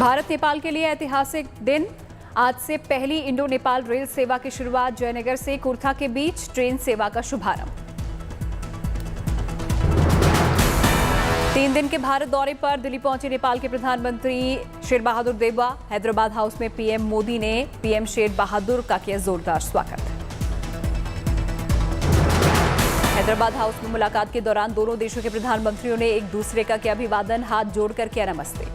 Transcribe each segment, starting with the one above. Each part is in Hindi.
भारत नेपाल के लिए ऐतिहासिक दिन। आज से पहली इंडो नेपाल रेल सेवा की शुरुआत। जयनगर से कुर्था के बीच ट्रेन सेवा का शुभारंभ। 3 दिन के भारत दौरे पर दिल्ली पहुंचे नेपाल के प्रधानमंत्री शेर बहादुर देउवा। हैदराबाद हाउस में पीएम मोदी ने पीएम शेर बहादुर का किया जोरदार स्वागत। हैदराबाद हाउस में मुलाकात के दौरान दोनों देशों के प्रधानमंत्रियों ने एक दूसरे का किया अभिवादन। हाथ जोड़कर किया नमस्ते।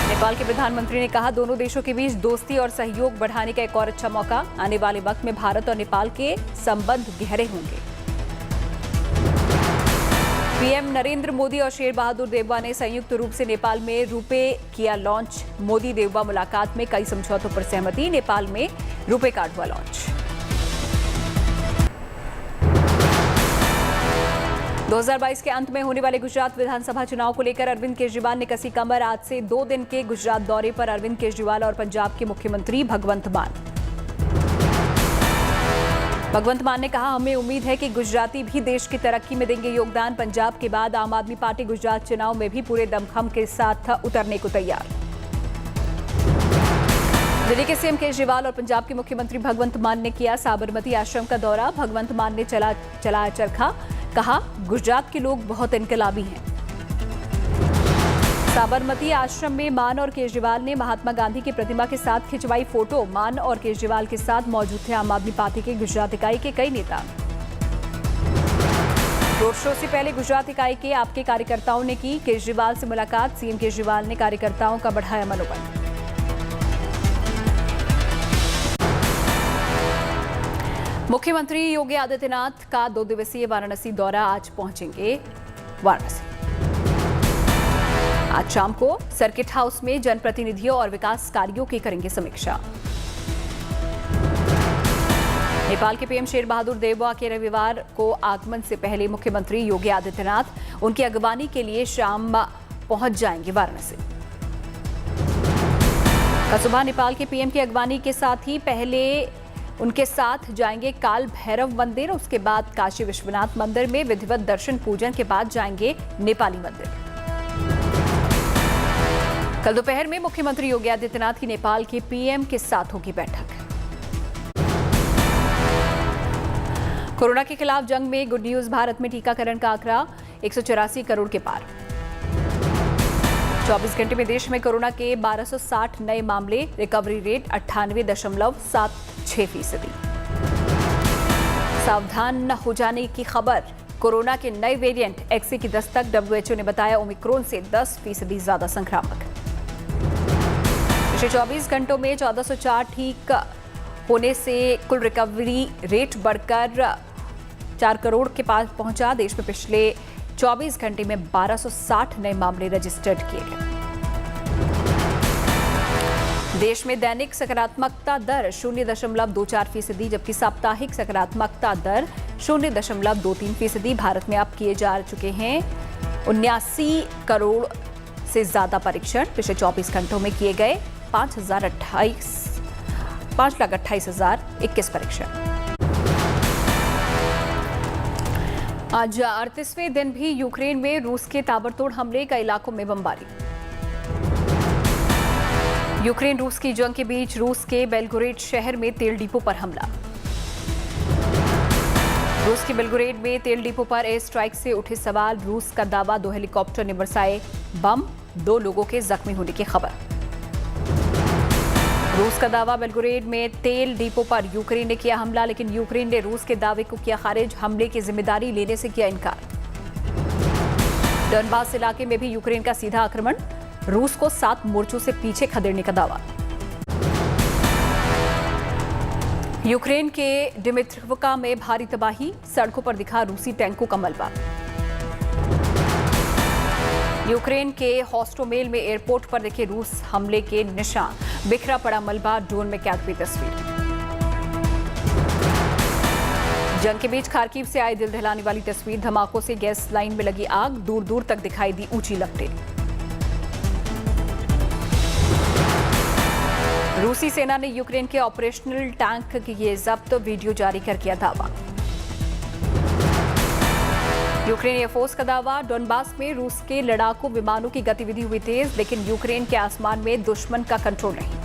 नेपाल के प्रधानमंत्री ने कहा, दोनों देशों के बीच दोस्ती और सहयोग बढ़ाने का एक और अच्छा मौका। आने वाले वक्त में भारत और नेपाल के संबंध गहरे होंगे। पीएम नरेंद्र मोदी और शेर बहादुर देउवा ने संयुक्त रूप से नेपाल में रुपे किया लॉन्च। मोदी देउवा मुलाकात में कई समझौतों पर सहमति। नेपाल में रुपे कार्ड हुआ लॉन्च। 2022 के अंत में होने वाले गुजरात विधानसभा चुनाव को लेकर अरविंद केजरीवाल ने कसी कमर। आज से 2 दिन के गुजरात दौरे पर अरविंद केजरीवाल और पंजाब के मुख्यमंत्री भगवंत मान। भगवंत मान ने कहा, हमें उम्मीद है कि गुजराती भी देश की तरक्की में देंगे योगदान। पंजाब के बाद आम आदमी पार्टी गुजरात चुनाव में भी पूरे दमखम के साथ उतरने को तैयार। दिल्ली के सीएम केजरीवाल और पंजाब के मुख्यमंत्री भगवंत मान ने किया साबरमती आश्रम का दौरा। भगवंत मान ने चलाया चरखा। कहा, गुजरात के लोग बहुत इनकलाबी हैं। साबरमती आश्रम में मान और केजरीवाल ने महात्मा गांधी की प्रतिमा के साथ खिंचवाई फोटो। मान और केजरीवाल के साथ मौजूद थे आम आदमी पार्टी के गुजरात इकाई के कई नेता। रोड शो से पहले गुजरात इकाई के आपके कार्यकर्ताओं ने की केजरीवाल से मुलाकात। सीएम केजरीवाल ने कार्यकर्ताओं का बढ़ाया मनोबल। मुख्यमंत्री योगी आदित्यनाथ का 2 दिवसीय वाराणसी दौरा। आज पहुंचेंगे वाराणसी। आज शाम को सर्किट हाउस में जनप्रतिनिधियों और विकास कार्यों की करेंगे समीक्षा। नेपाल के पीएम शेर बहादुर देउवा के रविवार को आगमन से पहले मुख्यमंत्री योगी आदित्यनाथ उनकी अगवानी के लिए शाम पहुंच जाएंगे वाराणसी। कल सुबह नेपाल के पीएम की अगवानी के साथ ही पहले उनके साथ जाएंगे काल भैरव मंदिर। उसके बाद काशी विश्वनाथ मंदिर में विधिवत दर्शन पूजन के बाद जाएंगे नेपाली मंदिर। कल दोपहर में मुख्यमंत्री योगी आदित्यनाथ की नेपाल के पीएम के साथ होगी बैठक। कोरोना के खिलाफ जंग में गुड न्यूज। भारत में टीकाकरण का आंकड़ा 184 करोड़ के पार। 24 घंटे में देश में कोरोना के 1260 नए मामले। Recovery rate 98.76%। सावधान हो जाने की खबर। कोरोना के नए वेरिएंट एक्सी की दस्तक। डब्ल्यूएचओ ने बताया, ओमिक्रॉन से 10% ज्यादा संक्रामक। पिछले 24 घंटों में 1404 ठीक होने से कुल रिकवरी रेट बढ़कर 4 करोड़ के पास पहुंचा। देश में पिछले 24 घंटे में 1260 नए मामले रजिस्टर्ड किए गए। देश में दैनिक सकारात्मकता दर 0.24%, जबकि साप्ताहिक सकारात्मकता दर 0.23%। भारत में अब किए जा चुके हैं 79 करोड़ से ज्यादा परीक्षण। पिछले 24 घंटों में किए गए 5,28,021 परीक्षण। आज 38वें दिन भी यूक्रेन में रूस के ताबड़तोड़ हमले। कई इलाकों में बमबारी। यूक्रेन रूस की जंग के बीच रूस के बेलगोरेड शहर में तेल डिपो पर हमला। रूस के बेलगोरेड में तेल डिपो पर एयर स्ट्राइक से उठे सवाल। रूस का दावा, 2 हेलीकॉप्टर ने बरसाए बम। 2 लोगों के जख्मी होने की खबर। रूस का दावा, बेलगोरेड में तेल डिपो पर यूक्रेन ने किया हमला, लेकिन यूक्रेन ने रूस के दावे को किया खारिज। हमले की जिम्मेदारी लेने से किया इनकार। डॉनबास इलाके में भी यूक्रेन का सीधा आक्रमण। रूस को 7 मोर्चों से पीछे खदेड़ने का दावा। यूक्रेन के डिमित्रिवका में भारी तबाही। सड़कों पर दिखा रूसी टैंकों का मलबा। यूक्रेन के हॉस्टोमेल में एयरपोर्ट पर देखे रूस हमले के निशान। बिखरा पड़ा मलबा। ड्रोन में कैद हुई तस्वीर। जंग के बीच खार्किव से आई दिल दहलाने वाली तस्वीर। धमाकों से गैस लाइन में लगी आग। दूर दूर तक दिखाई दी ऊंची लपटें। रूसी सेना ने यूक्रेन के ऑपरेशनल टैंक किए जब्त। वीडियो जारी कर किया दावा। यूक्रेन एयरफोर्स का दावा, डोनबास में रूस के लड़ाकू विमानों की गतिविधि हुई तेज, लेकिन यूक्रेन के आसमान में दुश्मन का कंट्रोल नहीं।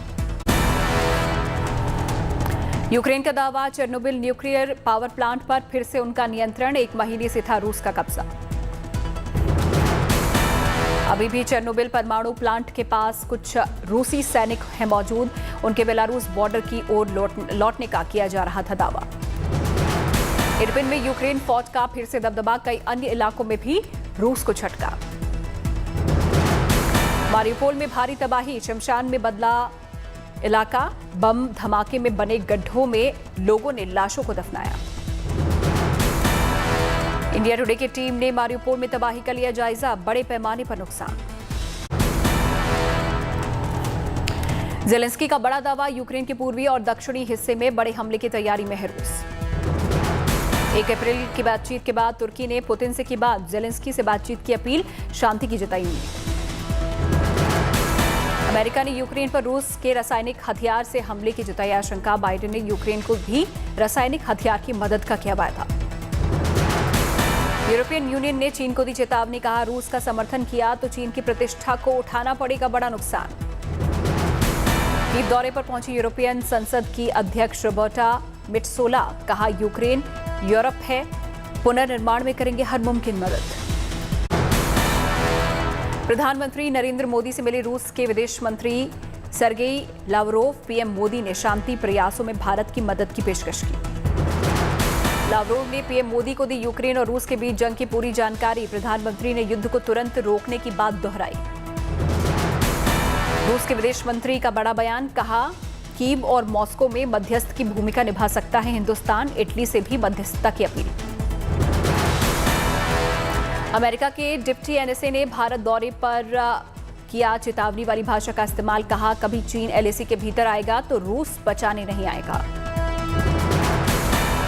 यूक्रेन का दावा, चेर्नोबिल न्यूक्लियर पावर प्लांट पर फिर से उनका नियंत्रण, 1 महीने से था रूस का कब्जा। अभी भी चेर्नोबिल परमाणु प्लांट के पास कुछ रूसी सैनिक हैं मौजूद, उनके बेलारूस बॉर्डर की ओर लौटने का किया जा रहा था दावा। इरपिन में यूक्रेन फौज का फिर से दबदबा, कई अन्य इलाकों में भी रूस को झटका। मारिउपोल में भारी तबाही, शमशान में बदला इलाका, बम धमाके में बने गड्ढों में लोगों ने लाशों को दफनाया। इंडिया टुडे की टीम ने मारिउपोल में तबाही का लिया जायजा, बड़े पैमाने पर नुकसान। जेलेंस्की का बड़ा दावा, यूक्रेन के पूर्वी और दक्षिणी हिस्से में बड़े हमले की तैयारी में है रूस। 1 अप्रैल की बातचीत के बाद तुर्की ने पुतिन से की बात, जेलेंस्की से बातचीत की अपील, शांति की जताई उम्मीद। अमेरिका ने यूक्रेन पर रूस के रासायनिक हथियार से हमले की जताई आशंका, बाइडेन ने यूक्रेन को भी रासायनिक हथियार की मदद का किया वायदा। यूरोपियन यूनियन ने चीन को दी चेतावनी, कहा रूस का समर्थन किया तो चीन की प्रतिष्ठा को उठाना पड़ेगा बड़ा नुकसान। कीव दौरे पर पहुंची यूरोपियन संसद की अध्यक्ष रोबर्टा मेट्सोला, कहा यूक्रेन यूरोप है, पुनर्निर्माण में करेंगे हर मुमकिन मदद। प्रधानमंत्री नरेंद्र मोदी से मिले रूस के विदेश मंत्री सर्गेई लावरोव, पीएम मोदी ने शांति प्रयासों में भारत की मदद की पेशकश की। लावरोव ने पीएम मोदी को दी यूक्रेन और रूस के बीच जंग की पूरी जानकारी, प्रधानमंत्री ने युद्ध को तुरंत रोकने की बात दोहराई। रूस के विदेश मंत्री का बड़ा बयान, कहा कीव और मॉस्को में मध्यस्थ की भूमिका निभा सकता है हिंदुस्तान, इटली से भी मध्यस्थता की अपील। अमेरिका के डिप्टी एनएसए ने भारत दौरे पर किया चेतावनी वाली भाषा का इस्तेमाल, कहा कभी चीन एलएसी के भीतर आएगा तो रूस बचाने नहीं आएगा।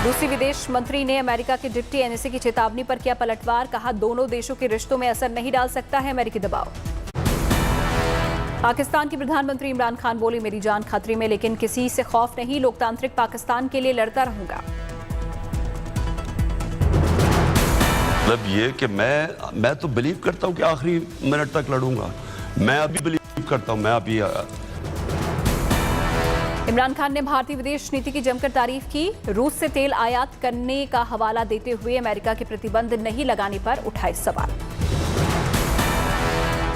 रूसी विदेश मंत्री ने अमेरिका के डिप्टी एनएसए की चेतावनी पर किया पलटवार, कहा दोनों देशों के रिश्तों में असर नहीं डाल सकता है अमेरिकी दबाव। पाकिस्तान के प्रधानमंत्री इमरान खान बोले, मेरी जान खतरे में, लेकिन किसी से खौफ नहीं, लोकतांत्रिक पाकिस्तान के लिए लड़ता रहूंगा। मतलब ये कि मैं तो बिलीव करता हूं कि आखिरी मिनट तक लड़ूंगा, मैं अभी बिलीव करता हूं, मैं अभी। इमरान खान ने भारतीय विदेश नीति की जमकर तारीफ की, रूस से तेल आयात करने का हवाला देते हुए अमेरिका के प्रतिबंध नहीं लगाने पर उठाए सवाल।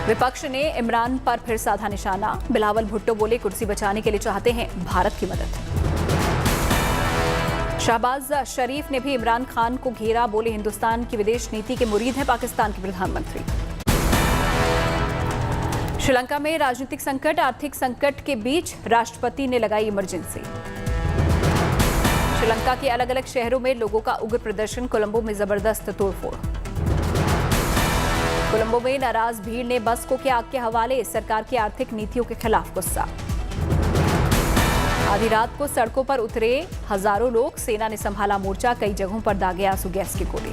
विपक्ष ने इमरान पर फिर साधा निशाना, बिलावल भुट्टो बोले कुर्सी बचाने के लिए चाहते हैं भारत की मदद। शहबाज शरीफ ने भी इमरान खान को घेरा, बोले हिंदुस्तान की विदेश नीति के मुरीद हैं पाकिस्तान के प्रधानमंत्री। श्रीलंका में राजनीतिक संकट, आर्थिक संकट के बीच राष्ट्रपति ने लगाई इमरजेंसी। श्रीलंका के अलग अलग शहरों में लोगों का उग्र प्रदर्शन, कोलंबो में जबरदस्त तोड़फोड़। कोलंबो में नाराज भीड़ ने बस को किया आग के हवाले, सरकार की आर्थिक नीतियों के खिलाफ गुस्सा। आधी रात को सड़कों पर उतरे हजारों लोग, सेना ने संभाला मोर्चा, कई जगहों पर दागे आंसू गैस के गोले।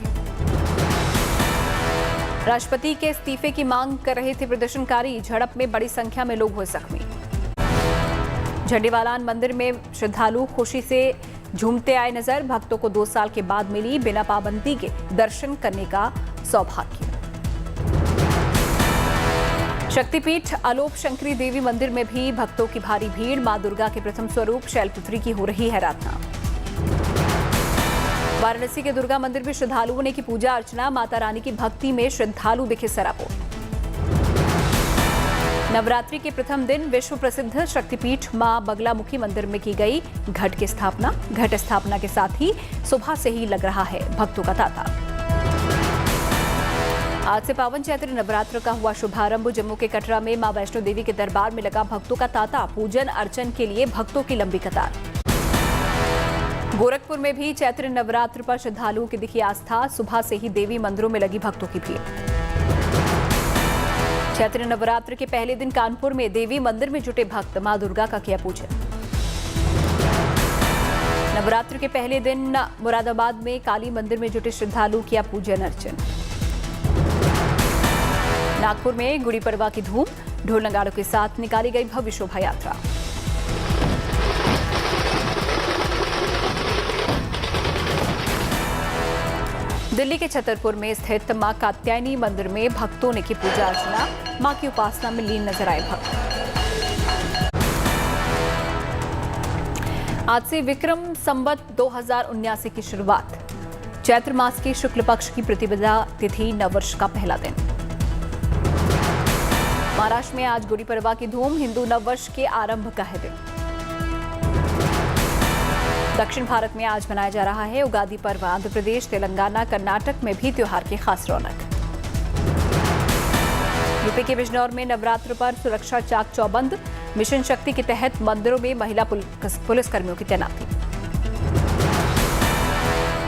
राष्ट्रपति के इस्तीफे की मांग कर रहे थे प्रदर्शनकारी, झड़प में बड़ी संख्या में लोग हुए जख्मी। झंडेवालान मंदिर में श्रद्धालु खुशी से झूमते आए नजर, भक्तों को 2 साल के बाद मिली बिना पाबंदी के दर्शन करने का सौभाग्य। शक्तिपीठ आलोप शंकरी देवी मंदिर में भी भक्तों की भारी भीड़, मां दुर्गा के प्रथम स्वरूप शैलपुत्री की हो रही है आराधना। वाराणसी के दुर्गा मंदिर में श्रद्धालुओं ने की पूजा अर्चना, माता रानी की भक्ति में श्रद्धालु दिखे सराबोर। नवरात्रि के प्रथम दिन विश्व प्रसिद्ध शक्तिपीठ मां बगलामुखी मंदिर में की गई घट की स्थापना। घट स्थापना के साथ ही सुबह से ही लग रहा है भक्तों का तांता। आज से पावन चैत्र नवरात्र का हुआ शुभारंभ। जम्मू के कटरा में मां वैष्णो देवी के दरबार में लगा भक्तों का तांता, पूजन अर्चन के लिए भक्तों की लंबी कतार। गोरखपुर में भी चैत्र नवरात्र पर श्रद्धालुओं की दिखी आस्था, सुबह से ही देवी मंदिरों में लगी भक्तों की भीड़। चैत्र नवरात्र के पहले दिन कानपुर में देवी मंदिर में जुटे भक्त, मां दुर्गा का किया पूजन। नवरात्र के पहले दिन मुरादाबाद में काली मंदिर में जुटे श्रद्धालु किया पूजन अर्चन। नागपुर में गुड़ी पड़वा की धूम, ढोल नगाड़ों के साथ निकाली गई भव्य शोभा यात्रा। दिल्ली के छतरपुर में स्थित मां कात्यायनी मंदिर में भक्तों ने की पूजा अर्चना। मां की उपासना में लीन नजर आए भक्त। आज से विक्रम संवत 2079 की शुरुआत। चैत्र मास के शुक्ल पक्ष की प्रतिपदा तिथि नववर्ष का पहला दिन। महाराष्ट्र में आज गुड़ी पड़वा की धूम। हिंदू नववर्ष के आरंभ का है दिन। दक्षिण भारत में आज मनाया जा रहा है उगादी पर्व। आंध्र प्रदेश, तेलंगाना, कर्नाटक में भी त्योहार की खास रौनक। यूपी के बिजनौर में नवरात्र पर सुरक्षा चाक चौबंद। मिशन शक्ति के तहत मंदिरों में महिला पुलिसकर्मियों की तैनाती।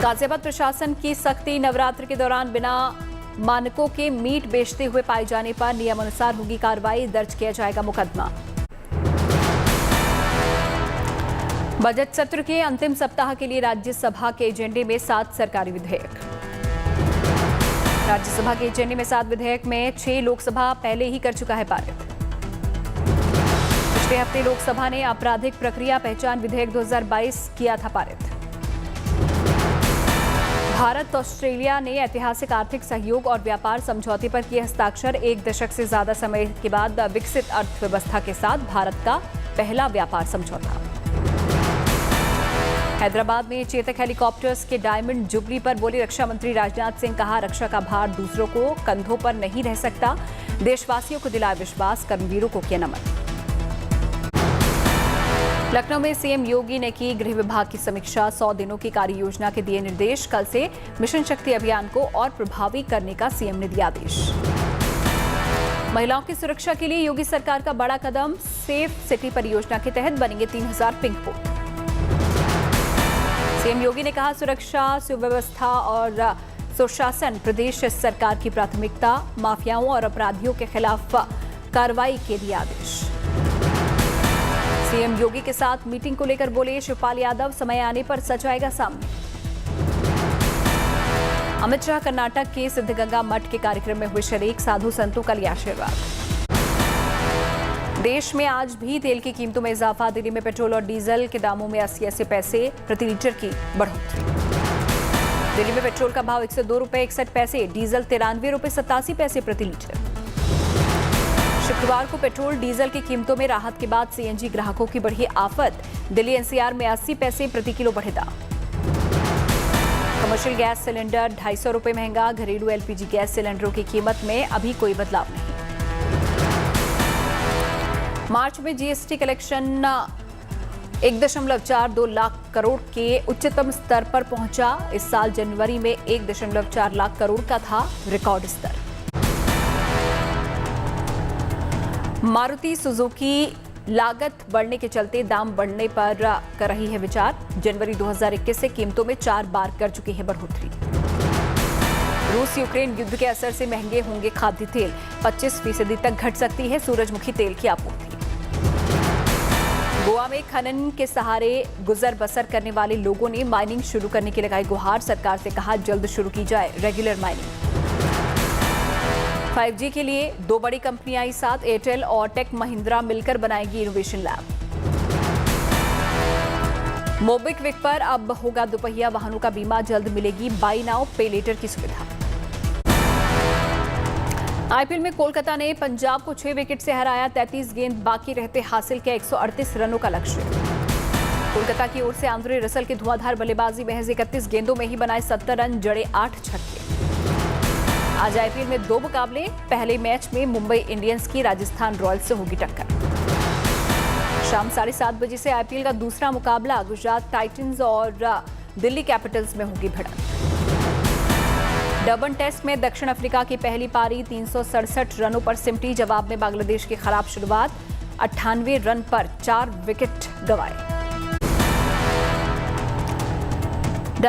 गाजियाबाद प्रशासन की सख्ती। नवरात्र के दौरान बिना मानकों के मीट बेचते हुए पाए जाने पर नियमानुसार होगी कार्रवाई। दर्ज किया जाएगा मुकदमा। बजट सत्र के अंतिम सप्ताह के लिए राज्यसभा के एजेंडे में 7 सरकारी विधेयक। राज्यसभा के एजेंडे में 7 विधेयक में 6 लोकसभा पहले ही कर चुका है पारित। पिछले हफ्ते लोकसभा ने आपराधिक प्रक्रिया पहचान विधेयक 2022 किया था पारित। भारत ऑस्ट्रेलिया ने ऐतिहासिक आर्थिक सहयोग और व्यापार समझौते पर किए हस्ताक्षर। 1 दशक से ज्यादा समय के बाद विकसित अर्थव्यवस्था के साथ भारत का पहला व्यापार समझौता। हैदराबाद में चेतक हेलीकॉप्टर्स के डायमंड जुबली पर बोले रक्षा मंत्री राजनाथ सिंह। कहा, रक्षा का भार दूसरों को कंधों पर नहीं रह सकता। देशवासियों को दिलाया विश्वास। कर्मवीरों को किया नमन। लखनऊ में सीएम योगी ने की गृह विभाग की समीक्षा। 100 दिनों की कार्य योजना के दिए निर्देश। कल से मिशन शक्ति अभियान को और प्रभावी करने का सीएम ने दिया आदेश। महिलाओं की सुरक्षा के लिए योगी सरकार का बड़ा कदम। सेफ सिटी परियोजना के तहत बनेंगे 3000 पिंक पोर्ट। सीएम योगी ने कहा, सुरक्षा, सुव्यवस्था और सुशासन प्रदेश सरकार की प्राथमिकता। माफियाओं और अपराधियों के खिलाफ कार्रवाई के दिए आदेश। सीएम योगी के साथ मीटिंग को लेकर बोले शिवपाल यादव। समय आने पर सच आएगा सामने। अमित शाह कर्नाटक के सिद्धगंगा मठ के कार्यक्रम में हुए शरीक। साधु संतों का लिया आशीर्वाद। देश में आज भी तेल की कीमतों में इजाफा। दिल्ली में पेट्रोल और डीजल के दामों में 80 पैसे प्रति लीटर की बढ़ोतरी। दिल्ली में पेट्रोल का भाव 102 रुपये 61 पैसे, डीजल 93 रुपये 87 पैसे प्रति लीटर। शुक्रवार को पेट्रोल डीजल की कीमतों में राहत के बाद सीएनजी ग्राहकों की बढ़ी आफत। दिल्ली एनसीआर में 80 पैसे प्रति किलो बढ़े दाम। कमर्शियल गैस सिलेंडर 250 रुपये महंगा। घरेलू एलपीजी गैस सिलेंडरों की कीमत में अभी कोई बदलाव नहीं। मार्च में जीएसटी कलेक्शन 1.42 लाख करोड़ के उच्चतम स्तर पर पहुंचा। इस साल जनवरी में 1.4 लाख करोड़ का था रिकॉर्ड स्तर। मारुति सुजुकी लागत बढ़ने के चलते दाम बढ़ने पर कर रही है विचार। जनवरी 2021 से कीमतों में 4 बार कर चुकी है बढ़ोतरी। रूस यूक्रेन युद्ध के असर से महंगे होंगे खाद्य तेल। 25% तक घट सकती है सूरजमुखी तेल की आपूर्ति। गोवा में खनन के सहारे गुजर बसर करने वाले लोगों ने माइनिंग शुरू करने की लगाई गुहार। सरकार से कहा, जल्द शुरू की जाए रेगुलर माइनिंग। 5G के लिए 2 बड़ी कंपनियां आई साथ। एयरटेल और टेक महिंद्रा मिलकर बनाएगी इनोवेशन लैब। मोबिक्विक पर अब होगा दोपहिया वाहनों का बीमा। जल्द मिलेगी बाई नाउ पे लेटर की सुविधा। आईपीएल में कोलकाता ने पंजाब को 6 विकेट से हराया। 33 गेंद बाकी रहते हासिल किया 138 रनों का लक्ष्य। कोलकाता की ओर से आंद्रे रसल की धुआंधार बल्लेबाजी। महज 31 गेंदों में ही बनाए 70 रन, जड़े 8 छक्के। आज आईपीएल में 2 मुकाबले। पहले मैच में मुंबई इंडियंस की राजस्थान रॉयल्स से होगी टक्कर। शाम 7:30 बजे से आईपीएल का दूसरा मुकाबला गुजरात टाइटंस और दिल्ली कैपिटल्स में होगी भिड़ंत। डर्बन टेस्ट में दक्षिण अफ्रीका की पहली पारी 367 रनों पर सिमटी। जवाब में बांग्लादेश की खराब शुरुआत। 98 रन पर 4 विकेट गंवाए।